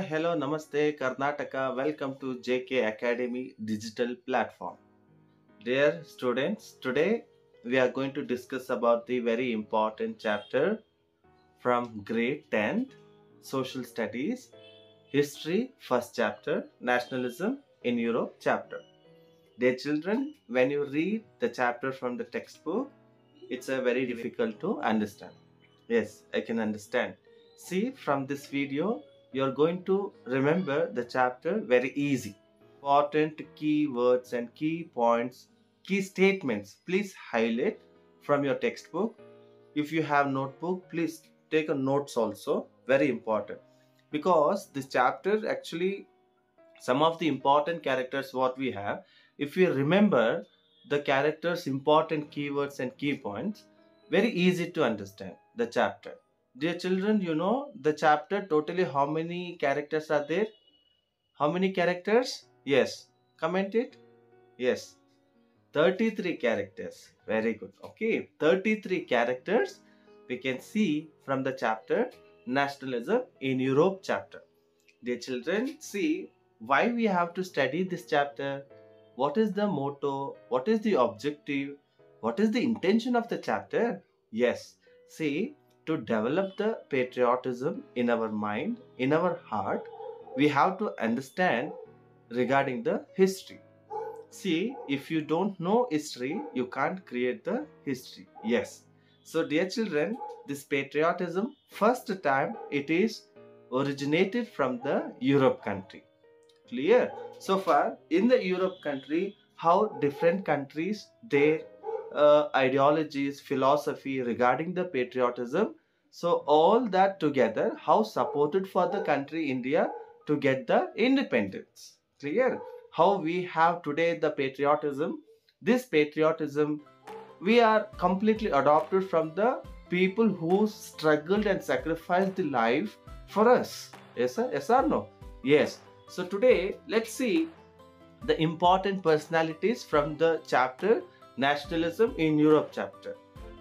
Hi, hello, namaste, Karnataka. Welcome to JK Academy digital platform. Dear students, today we are going to discuss about the very important chapter from grade 10th, Social Studies, History, first chapter, Nationalism in Europe chapter. Dear children, when you read the chapter from the textbook, it's a very difficult to understand. Yes, I can understand. See, from this video, you're going to remember the chapter very easy. Important key words and key points, key statements, please highlight from your textbook. If you have notebook, please take a notes also, very important. Because this chapter actually, some of the important characters what we have, if we remember the characters important keywords and key points, very easy to understand the chapter. Dear children, you know the chapter totally how many characters are there? How many characters? Yes, comment it. Yes, 33 characters. Very good. Okay, 33 characters we can see from the chapter Nationalism in Europe chapter. Dear children, see why we have to study this chapter. What is the motto? What is the objective? What is the intention of the chapter? Yes, see, to develop the patriotism in our mind, in our heart, we have to understand regarding the history. See, if you don't know history, you can't create the history. Yes. So, dear children, this patriotism, first time it is originated from the Europe country. Clear? So far, in the Europe country, how different countries, their ideologies, philosophy regarding the patriotism. So, all that together, how supported for the country India to get the independence. Clear? How we have today the patriotism. This patriotism, we are completely adopted from the people who struggled and sacrificed the life for us. Yes, sir? Yes or no? Yes. So today, let's see the important personalities from the chapter Nationalism in Europe chapter.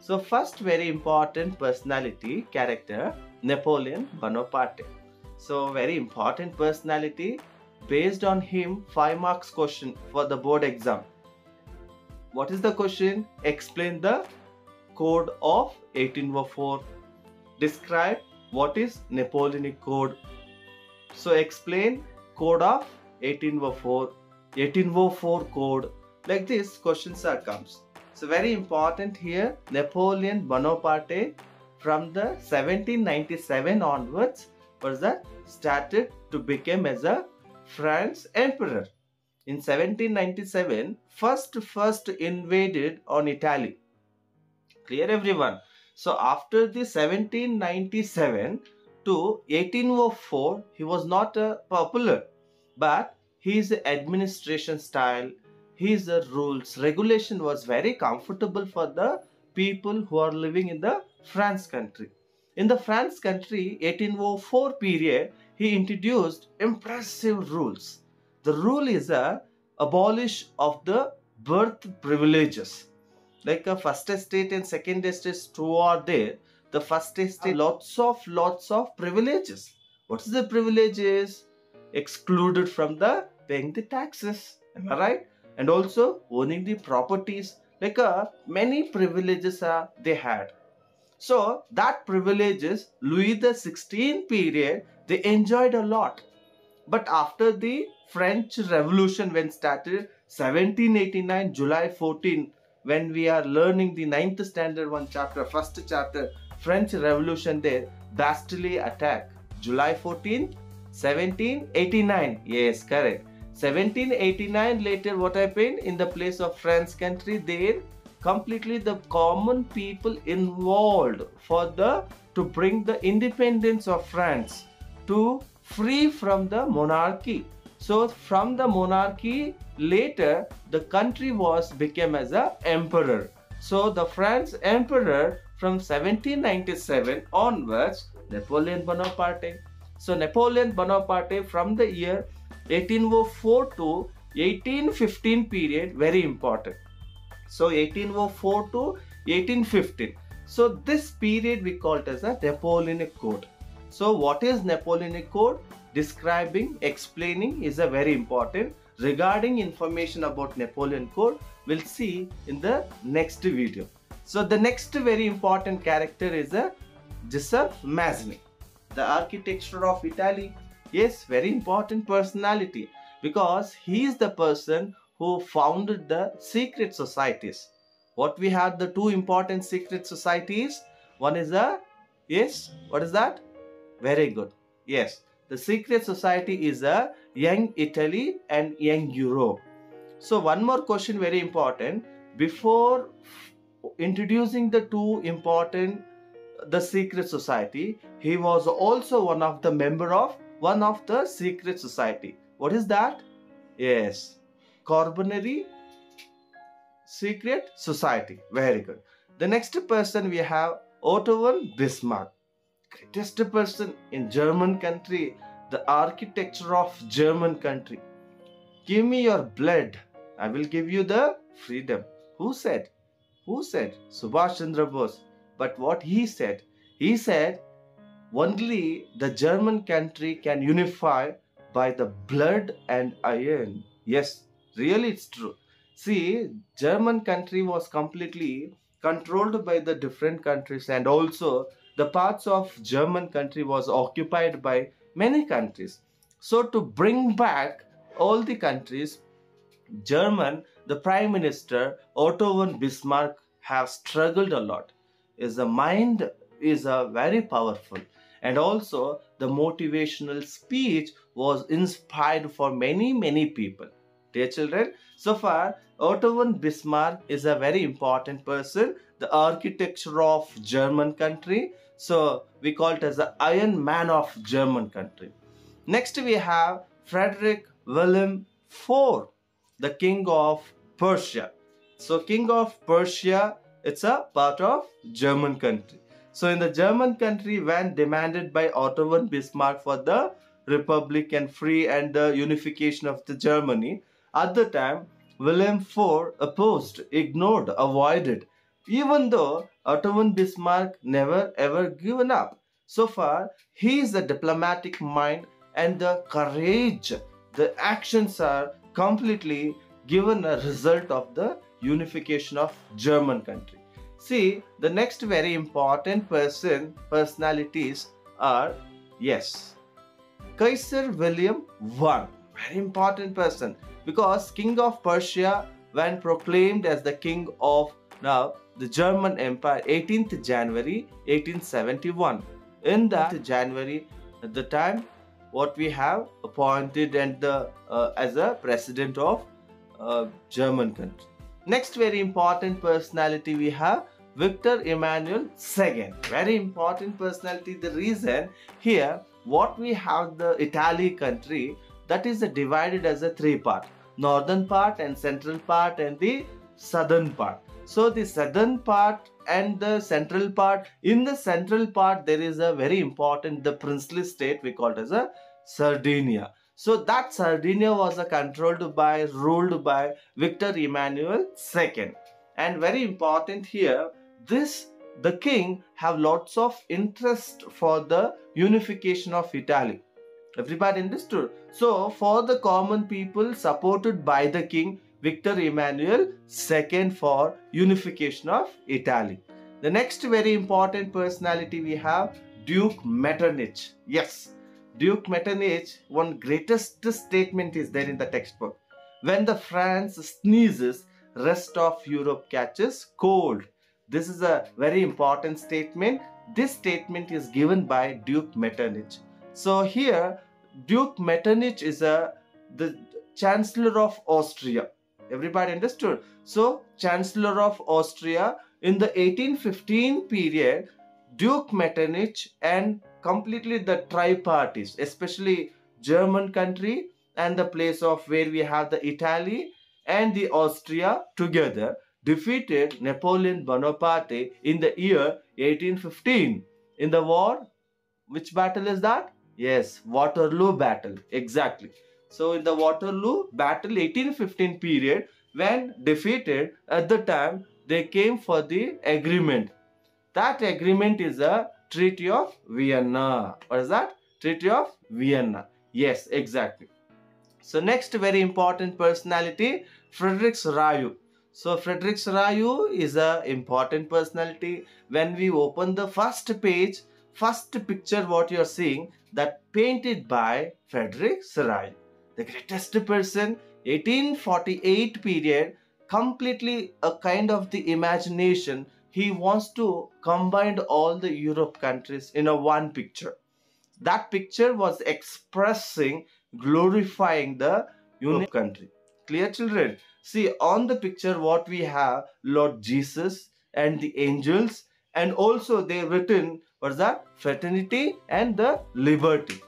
So first very important personality, character, Napoleon Bonaparte. So very important personality. Based on him, 5 marks question for the board exam. What is the question? Explain the Code of 1804. Describe what is Napoleonic Code. So explain Code of 1804. 1804 Code. Like this questions are comes. So very important here, Napoleon Bonaparte from the 1797 onwards was that started to become as a France emperor. In 1797, first invaded on Italy. Clear everyone? So after the 1797 to 1804, he was not popular, but his administration style, his rules, regulation was very comfortable for the people who are living in the France country. In the France country, 1804 period, he introduced impressive rules. The rule is abolish of the birth privileges. Like a first estate and second estate two are there. The first estate lots of privileges. What is the privileges? Excluded from the paying the taxes. Am I right? And also owning the properties. Like many privileges they had. So that privileges Louis the 16th period they enjoyed a lot. But after the French Revolution when started 1789 July 14, when we are learning the 9th standard one chapter, first chapter, French Revolution there, Bastille attack, July 14, 1789. Yes, correct. 1789 later what happened in the place of France country there, completely the common people involved for the to bring the independence of France to free from the monarchy. So from the monarchy later the country was became as a emperor. So the France emperor from 1797 onwards Napoleon Bonaparte. So Napoleon Bonaparte from the year 1804 to 1815 period very important. So 1804 to 1815. So this period we call it as a Napoleonic Code. So what is Napoleonic Code? describing, explaining is a very important. Regarding information about Napoleon Code, we'll see in the next video. So the next very important character is a Giuseppe Mazzini, the architecture of Italy. Yes, very important personality because he is the person who founded the secret societies. What we have, the two important secret societies. One is a, yes, what is that? Very good. Yes, the secret society is a Young Italy and Young Europe. So one more question, very important. Before introducing the two important, the secret society, he was also one of the member of one of the secret society. What is that? Yes, Carbonary Secret Society. Very good. The next person we have Otto von Bismarck, greatest person in German country, the architecture of German country. Give me your blood, I will give you the freedom. Who said? Who said? Subhash Chandra Bose. But what he said? He said only the German country can unify by the blood and iron. Yes, really it's true. See, German country was completely controlled by the different countries, and also the parts of German country was occupied by many countries. So to bring back all the countries, German, the Prime Minister Otto von Bismarck have struggled a lot. His mind is very powerful, and also the motivational speech was inspired for many people. Dear children, so far Otto von Bismarck is a very important person, the architecture of German country. So we call it as the Iron Man of German country. Next we have Frederick William IV, the King of Persia. So King of Persia, it's a part of German country. So in the German country, when demanded by Otto von Bismarck for the republic and free and the unification of the Germany, at the time William IV opposed, ignored, avoided, even though Otto von Bismarck never ever given up. So far, he is the diplomatic mind and the courage. The actions are completely given a result of the unification of German country. See, the next very important personalities are, yes, Kaiser William I, very important person, because King of Persia, when proclaimed as the king of now the German Empire, 18th January 1871. In that January, at the time, what we have appointed and the as a president of German country. Next very important personality we have Victor Emmanuel II. Very important personality. The reason here, what we have the Italy country, that is divided as a three part: northern part and central part and the southern part. So the southern part and the central part, in the central part there is a very important, the princely state we call it as a Sardinia. So that Sardinia was ruled by Victor Emmanuel II. And very important here, the king have lots of interest for the unification of Italy. Everybody understood? So for the common people, supported by the king Victor Emmanuel II for unification of Italy. The next very important personality we have Duke Metternich. Yes, Duke Metternich, one greatest statement is there in the textbook. When the France sneezes, rest of Europe catches cold. This is a very important statement. This statement is given by Duke Metternich. So here, Duke Metternich is the Chancellor of Austria. Everybody understood? So, Chancellor of Austria in the 1815 period, Duke Metternich and completely the tri-parties, especially German country and the place of where we have the Italy and the Austria together, defeated Napoleon Bonaparte in the year 1815. In the war, which battle is that? Yes, Waterloo battle. Exactly. So in the Waterloo battle 1815 period, when defeated, at the time they came for the agreement. That agreement is a Treaty of Vienna. What is that? Treaty of Vienna. Yes, exactly. So next very important personality, Frederick Rayu. So Frederick Rayu is a important personality. When we open the first page, first picture what you are seeing, that painted by Frederick Rayu, the greatest person, 1848 period, completely a kind of the imagination. He wants to combine all the Europe countries in a one picture. That picture was expressing, glorifying the Europe country. Clear, children? See, on the picture, what we have, Lord Jesus and the angels, and also they written, what's that? Fraternity and the liberty.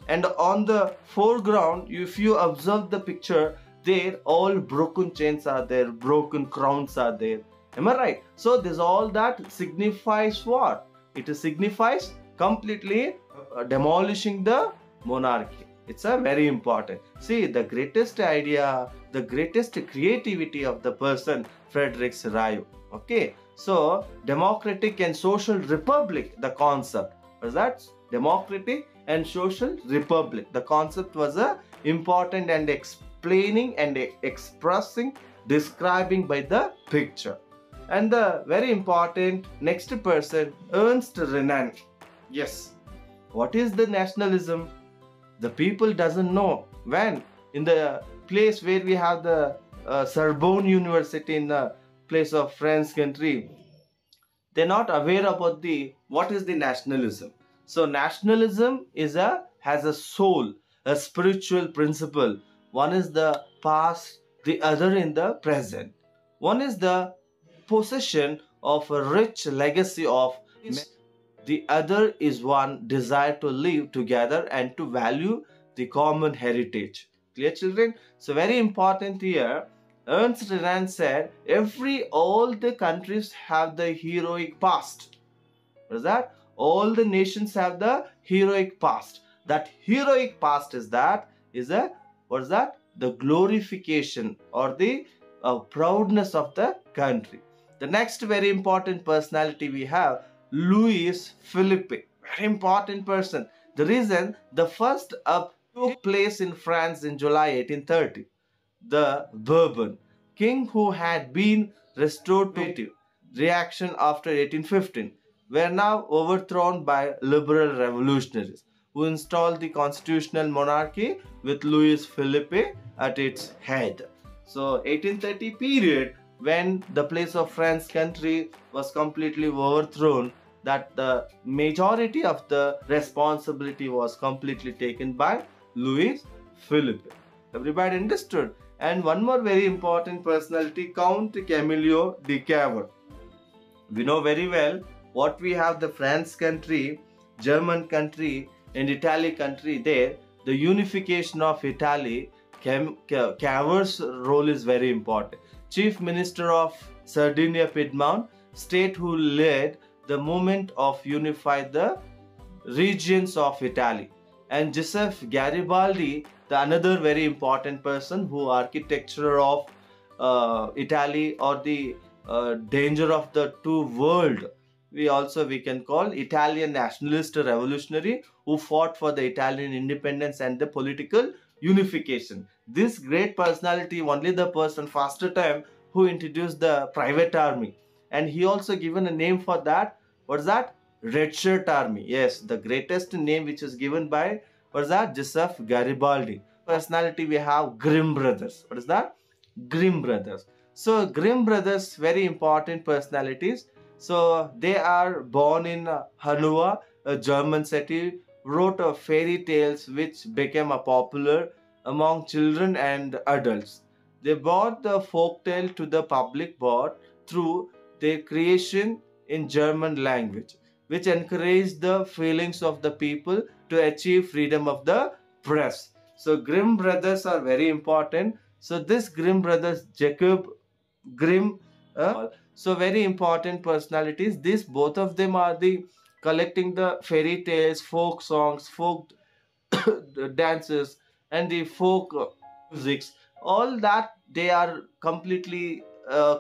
And on the foreground, if you observe the picture, there all broken chains are there, broken crowns are there. Am I right? So this all that signifies what? It signifies completely demolishing the monarchy. It's a very important. See, the greatest idea, the greatest creativity of the person, Frederick Rayu. Okay, so democratic and social republic, the concept was that democratic and social republic. The concept was important and explaining and expressing, describing by the picture. And the very important next person, Ernst Renan. Yes, what is the nationalism? The people doesn't know. When in the place where we have the Sorbonne University in the place of French country, they're not aware about the what is the nationalism. So nationalism is a has a soul, a spiritual principle. One is the past, the other in the present. One is the possession of a rich legacy of, the other is one desire to live together and to value the common heritage. Clear, children? So very important here. Ernst Renan said, all the countries have the heroic past. What is that? All the nations have the heroic past. That heroic past is a what is that? The glorification or the proudness of the country. The next very important personality we have, Louis Philippe. Very important person. The reason the first up took place in France in July 1830. The Bourbon king who had been restored to reaction after 1815 were now overthrown by liberal revolutionaries who installed the constitutional monarchy with Louis Philippe at its head. So 1830 period, when the place of France country was completely overthrown, that the majority of the responsibility was completely taken by Louis Philippe. Everybody understood? And one more very important personality, Count Camillo de Cavour. We know very well what we have, the France country, German country and Italy country there. The unification of Italy, Cavour's role is very important. Chief Minister of Sardinia Piedmont, state who led the movement of unify the regions of Italy. And Giuseppe Garibaldi, the another very important person who architecture of Italy or the danger of the two world. We can call Italian nationalist revolutionary who fought for the Italian independence and the political unification. This great personality, only the person faster time who introduced the private army, and he also given a name for that. What's that? Red Shirt Army. Yes, the greatest name which is given by, what's that? Giuseppe Garibaldi. Personality we have Grimm brothers. What is that? Grimm brothers. So Grimm brothers, very important personalities. So they are born in Hannover, a German city, wrote fairy tales which became a popular among children and adults. They brought the folk tale to the public board through their creation in German language, which encouraged the feelings of the people to achieve freedom of the press. So Grimm brothers are very important. So this Grimm brothers, Jacob Grimm, so very important personalities. These both of them are the collecting the fairy tales, folk songs, folk dances, and the folk musics. All that they are completely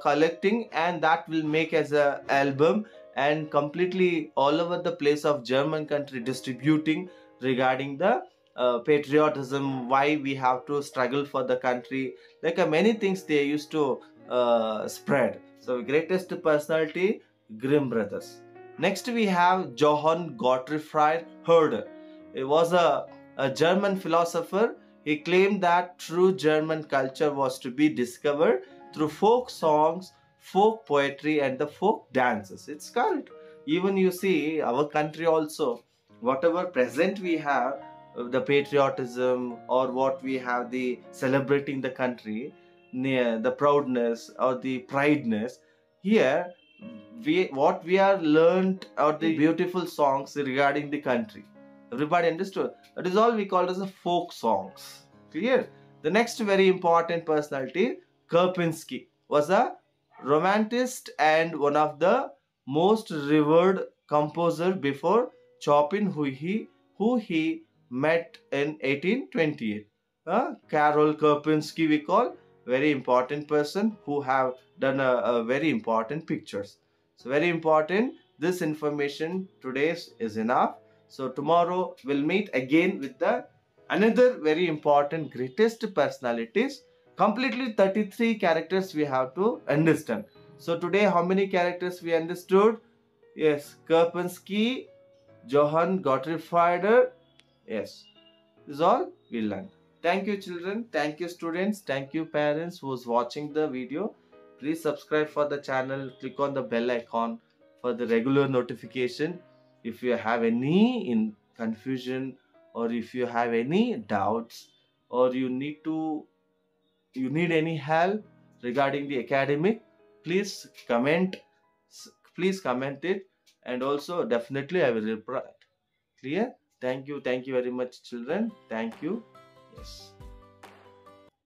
collecting, and that will make as a album and completely all over the place of German country distributing regarding the patriotism, why we have to struggle for the country, like many things they used to spread. So greatest personality, Grimm brothers. Next we have Johann Gottfried Herder. He was a German philosopher. He claimed that true German culture was to be discovered through folk songs, folk poetry, and the folk dances. It's called. Even you see, our country also, whatever present we have, the patriotism or what we have, the celebrating the country, near the proudness or the prideness. Here, what we are learned are the beautiful songs regarding the country. Everybody understood? That is all we call as a folk songs. Clear? The next very important personality, Kerpinski, was a romanticist and one of the most revered composer before Chopin, who he met in 1828. Karol Kerpinski we call, very important person who have done a very important pictures. So very important. This information today is enough. So tomorrow we'll meet again with the another very important greatest personalities. Completely 33 characters we have to understand. So today how many characters we understood? Yes, Kerpinski, Johann Gottfried. Yes, this is all we learned. Thank you children, thank you students, thank you parents who's watching the video. Please subscribe for the channel, click on the bell icon for the regular notification. If you have any in confusion or if you have any doubts or you need any help regarding the academic, please comment please comment it, and also definitely I will reply. Clear? Thank you very much children. Thank you. Yes.